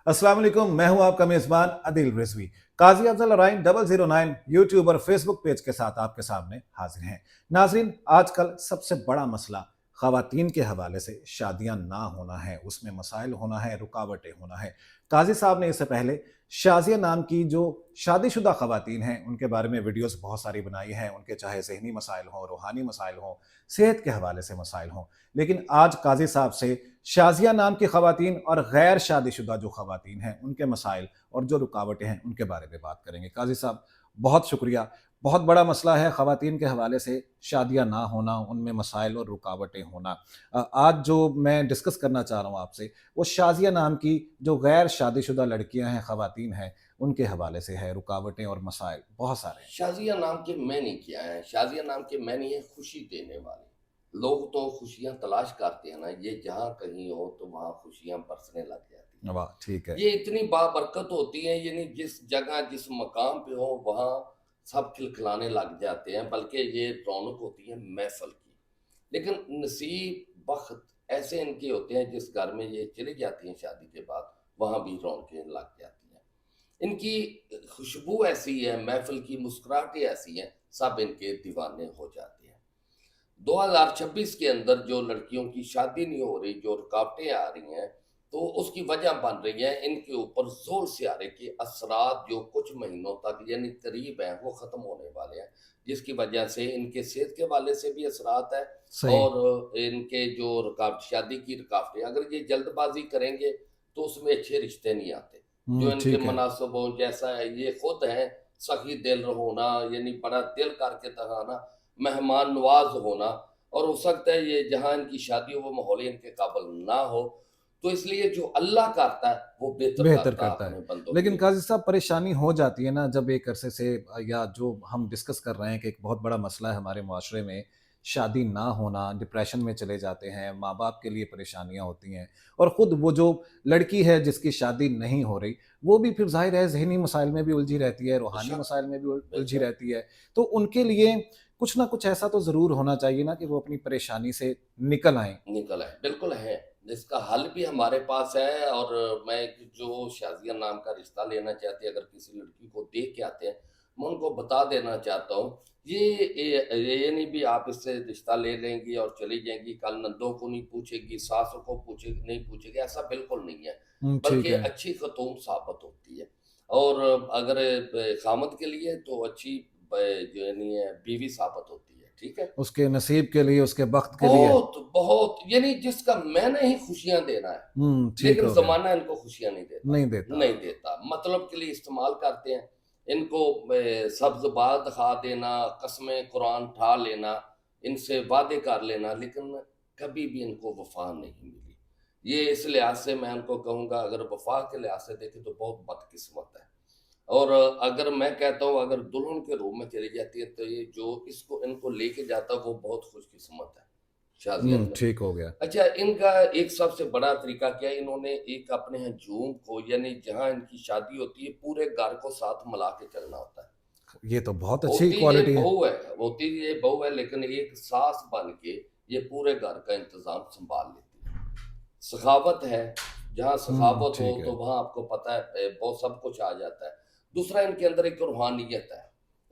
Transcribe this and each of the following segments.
अस्सलाम वालेकुम, मैं हूं आपका मेजबान अदिल रिजवी। काजी अफजल अराइन 009 यूट्यूब और फेसबुक पेज के साथ आपके सामने हाजिर हैं। नाजरीन, आजकल सबसे बड़ा मसला खवातीन के हवाले से शादियां ना होना है, उसमें मसाइल होना है, रुकावटें होना है। काजी साहब ने इससे पहले शाजिया नाम की जो शादीशुदा खवातीन हैं उनके बारे में वीडियोस बहुत सारी बनाई हैं, उनके चाहे जहनी मसाइल हों, रूहानी मसाइल हों, सेहत के हवाले से मसाइल हों। लेकिन आज काजी साहब से शाजिया नाम की खवातीन और गैर शादीशुदा जो खवातीन हैं उनके मसाइल और जो रुकावटें हैं उनके बारे में बात करेंगे। काजी साहब, बहुत शुक्रिया। बहुत बड़ा मसला है खवातीन के हवाले से शादियां ना होना, उनमें मसाइल और रुकावटें होना। आज जो मैं डिस्कस करना चाह रहा हूँ आपसे, वो शाजिया नाम की जो गैर शादीशुदा लड़कियां हैं, खवातीन हैं, उनके हवाले से है। रुकावटें और मसाइल बहुत सारे हैं। शाज़िया नाम के मैनी क्या है? शाज़िया नाम के मैनी है खुशी देने वाले। लोग तो खुशियाँ तलाश करते हैं ना, ये जहाँ कहीं हो तो वहाँ खुशियाँ बरसने लग जाती हैं। वाह, ठीक है। ये इतनी बाबरकत होती है, यानी जिस जगह जिस मकाम पे हो वहाँ सब खिलखिलाने लग जाते हैं, बल्कि ये रौनक होती है महफ़िल की। लेकिन नसीब बख़्त ऐसे इनके होते हैं जिस घर में ये चली जाती हैं शादी के बाद, वहाँ भी रौनकें लग जाती हैं। इनकी खुशबू ऐसी है, महफ़िल की मुस्कुराहटें ऐसी हैं, सब इनके दीवाने हो जाते हैं। 2026 के अंदर जो लड़कियों की शादी नहीं हो रही, जो रुकावटें आ रही हैं, तो उसकी वजह बन रही है इनके ऊपर ज़ोल सियारे के असरात जो कुछ महीनों तक यानी करीब हैं, वो ख़त्म होने वाले हैं। जिसकी वजह से इनके सेहत के हवाले से भी असरात है सही। और इनके जो रुकावट शादी की रुकावटें, अगर ये जल्दबाज़ी करेंगे, तो उसमें अच्छे रिश्ते नहीं आते। जो इनके ठीक है। मुनासिब हों, जैसा है ये खुद हैं, सखी दिल होना यानी बड़ा दिल करके दिखाना, मेहमान नवाज़ होना, और हो सकता है ये जहाँ इनकी शादी हो वो माहौल इनके काबिल ना हो, तो इसलिए जो अल्लाह करता है वो बेहतर बेहतर करता है करता है। अपने बंदों के लेकिन लिए। काज़ी साहब, परेशानी हो जाती है ना जब एक अरसे से या जो हम डिस्कस कर रहे हैं कि एक बहुत बड़ा मसला है हमारे मुआशरे में, शादी ना होना, डिप्रेशन में चले जाते हैं, माँ-बाप के लिए परेशानियाँ होती हैं और ख़ुद वो जो लड़की है जिसकी शादी नहीं हो रही, वो भी फिर ज़ाहिर है ज़हनी मसाइल में भी उलझी रहती है, रूहानी बेशक, मसाइल में भी उलझी बेशक। रहती है। तो उनके लिए कुछ ना कुछ ऐसा तो ज़रूर होना चाहिए ना कि वो अपनी परेशानी से निकल आएँ। निकल आए, बिल्कुल है। इसका हल भी हमारे पास है, और मैं एक जो शाज़िया नाम का रिश्ता लेना चाहते हैं, अगर किसी लड़की को देख के आते हैं, मैं उनको बता देना चाहता हूँ, ये नहीं भी आप इससे रिश्ता ले लेंगी और चली जाएँगी, कल नंदों को नहीं पूछेगी, सासों को पूछेगी नहीं पूछेगी, ऐसा बिल्कुल नहीं है। ठीक बल्कि है। अच्छी ख़तून साबित होती है, और अगर ख़ामद के लिए तो अच्छी ब जो यानी है बीवी साबित होती है, ठीक है? उसके नसीब के लिए, उसके बख़्त के लिए। बहुत, बहुत यानी जिसका मैंने ही खुशियाँ देना है, ठीक लेकिन हो गया। ज़माना इनको खुशियाँ नहीं देता, नहीं देता। नहीं देता। मतलब के लिए इस्तेमाल करते हैं। इनको सब्ज़ बाल दिखा देना, कस्में कुरान उठा लेना, इनसे वादे कर लेना, लेकिन कभी भी इनको वफ़ा नहीं मिली। ये इस लिहाज़ से मैं उनको कहूँगा, अगर वफ़ा के लिहाज़ से देखें तो बहुत बदकिस्मत है। और अगर मैं कहता हूँ अगर दुल्हन के रूप में चली जाती है, तो ये जो इसको इनको लेके जाता है वो बहुत खुशकिस्मत है, शादियत में। ठीक हो गया। अच्छा, इनका एक सबसे बड़ा तरीका क्या है, इन्होंने एक अपने हजूम को यानी जहाँ इनकी शादी होती है, पूरे घर को साथ मिला के चलना होता है। ये तो बहुत अच्छी क्वालिटी है। होती ये बहू है, लेकिन एक सास बन के ये पूरे घर का इंतज़ाम सँभाल लेती है। सखावत है, जहाँ सखावत हो ठीक तो है। वहाँ आपको पता है बहुत सब कुछ आ जाता है। दूसरा, इनके अंदर एक रूहानियत है।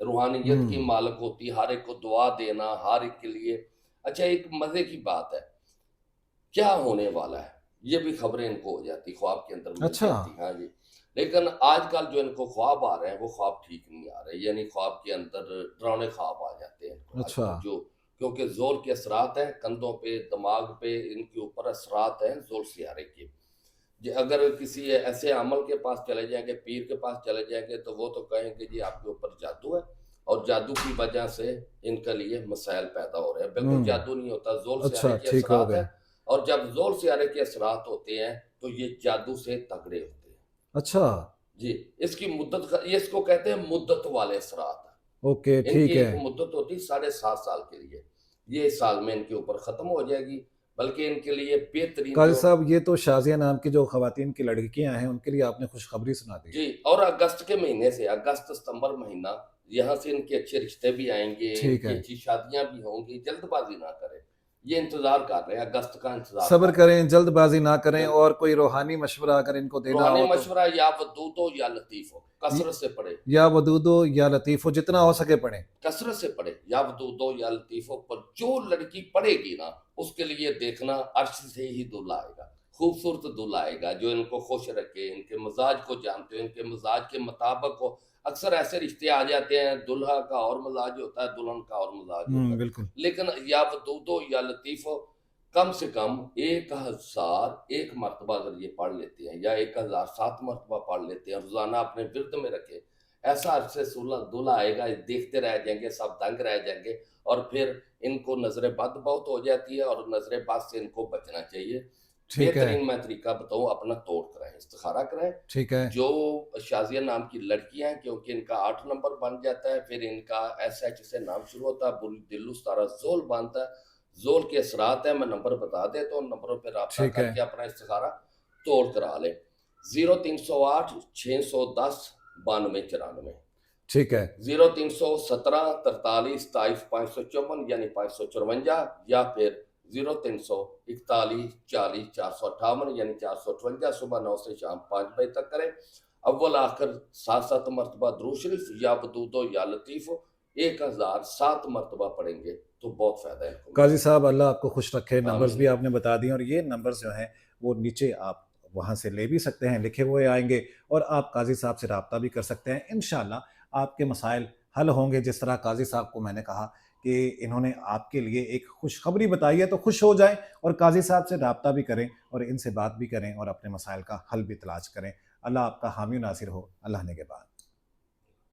रूहानियत की हुँ, मालिक होती है, हर एक को दुआ देना, हर एक के लिए। अच्छा, एक मज़े की बात है, क्या होने वाला है, ये भी खबरें इनको हो जाती, ख्वाब के अंदर मिल अच्छा, जाती। हाँ जी। लेकिन आजकल जो इनको ख्वाब आ रहे हैं, वो ख्वाब ठीक नहीं आ रहे, यानी ख्वाब के अंदर डरावने ख्वाब आ जाते हैं इनको अच्छा। आजकल, जो क्योंकि ज़ोर के असरात हैं, कंधों पे, दिमाग पे, इनके ऊपर असरात हैं ज़ोर सियारे के। जी, अगर किसी ऐसे अमल के पास चले जाएँगे, पीर के पास चले जाएँगे, तो वो तो कहेंगे जी आपके ऊपर जादू है, और जादू की वजह से इनके लिए मसाइल पैदा हो रहे हैं। बिल्कुल हुँ, जादू नहीं होता, ज़ोल-सियारे अच्छा, के ठीक हो असरात गया। हैं, और जब ज़ोल-सियारे के असरात होते हैं, तो ये जादू से तगड़े होते हैं। अच्छा, जी, इसकी मुद्दत ये इसको कहते हैं मुद्दत वाले असरात। ओके, इनकी ठीक है। एक मुद्दत होती है 7.5 साल के लिए। ये साल में इनके ऊपर ख़त्म हो जाएगी, बल्कि इनके लिए बेहतरीन काज़ी जो। साहब, ये तो शाज़िया नाम की जो ख़वातीन की लड़कियाँ हैं, उनके लिए आपने खुशखबरी सुना दी है। जी, और अगस्त के महीने से, अगस्त-सितंबर महीना, यहाँ से इनके अच्छे रिश्ते भी आएँगे, ठीक इनकी है। अच्छी शादियाँ भी होंगी, जल्दबाज़ी ना करें। ये इंतजार कर रहे हैं, अगस्त का इंतजार सब्र कर रहे करें, जल्दबाजी ना करें, बिल्कुल। और कोई रूहानी मशवरा अगर इनको हैं। देना रूहानी हो तो मशवरा या वदूद हो या लतीफ हो, कसरत से पढ़े, या वदूदो या लतीफ़ो, जितना हो सके पढ़ें। कसरत से पढ़े, या वदूद हो या लतीफ हो। पर जो लड़की पढ़ेगी ना, उसके लिए देखना अर्श से ही दूल्हा आएगा, खूबसूरत दूल्हा आएगा जो इनको खुश रखे, इनके मिजाज को जानते हो, इनके मिजाज के मुताबिक हो। अक्सर ऐसे रिश्ते आ जाते हैं, दुल्हा का और मिजाज होता है, दुल्हन का और मिजाज होता है। बिल्कुल। लेकिन या वदूद हो या लतीफ हो, कम से कम 1001 मरतबा अगर ये पढ़ लेते हैं, या 1007 मरतबा पढ़ लेते हैं, रोजाना अपने विरद में रखे, ऐसा अरसे दूल्हा आएगा, देखते रह जाएंगे, सब दंग रह जाएंगे। और फिर इनको नजर बद बहुत हो जाती है, और नजर बद से इनको बचना चाहिए। ठीक है। बेहतरीन मैं तरीका बताऊं, अपना तोड़ कराएं, इस्तिखारा कराएं। ठीक है। जो शाजिया नाम की लड़कियां हैं, क्योंकि इनका 8 नंबर बन जाता है, फिर इनका SH से नाम शुरू होता है, बुरी दिल्लु सतारा जोल बनता है। जोल के असरात है, मैं नंबर बता देता हूँ, नंबरों पर रब्ता ठीक है। करके अपना इस्तिखारा तोड़ करा लें। 0308 610 9294, ठीक है। 0317 43 27 554 यानी 554, या फिर 0341 40 458 यानी 458, सुबह 9 से शाम 5 बजे तक करें। अव्वल आखिर 7 मरतबा दुरूद शरीफ या वदूदो या लतीफ़ो 1007 मरतबा पढ़ेंगे तो बहुत फायदा है इनको काजी मिलेगा। साहब, अल्लाह आपको खुश रखे। नंबर्स भी आमीन। आपने बता दिए, और ये नंबर्स जो हैं वो नीचे आप वहाँ से ले भी सकते हैं, लिखे हुए आएंगे, और आप काजी साहब से रब्ता भी कर सकते हैं। इंशाल्लाह आपके मसाइल हल होंगे। जिस तरह काजी साहब को मैंने कहा कि इन्होंने आपके लिए एक खुशखबरी बताई है, तो खुश हो जाएं और काजी साहब से रब्ता भी करें, और इनसे बात भी करें, और अपने मसाइल का हल भी तलाश करें। अल्लाह आपका हामी नासिर हो। अल्लाह ने के बाद।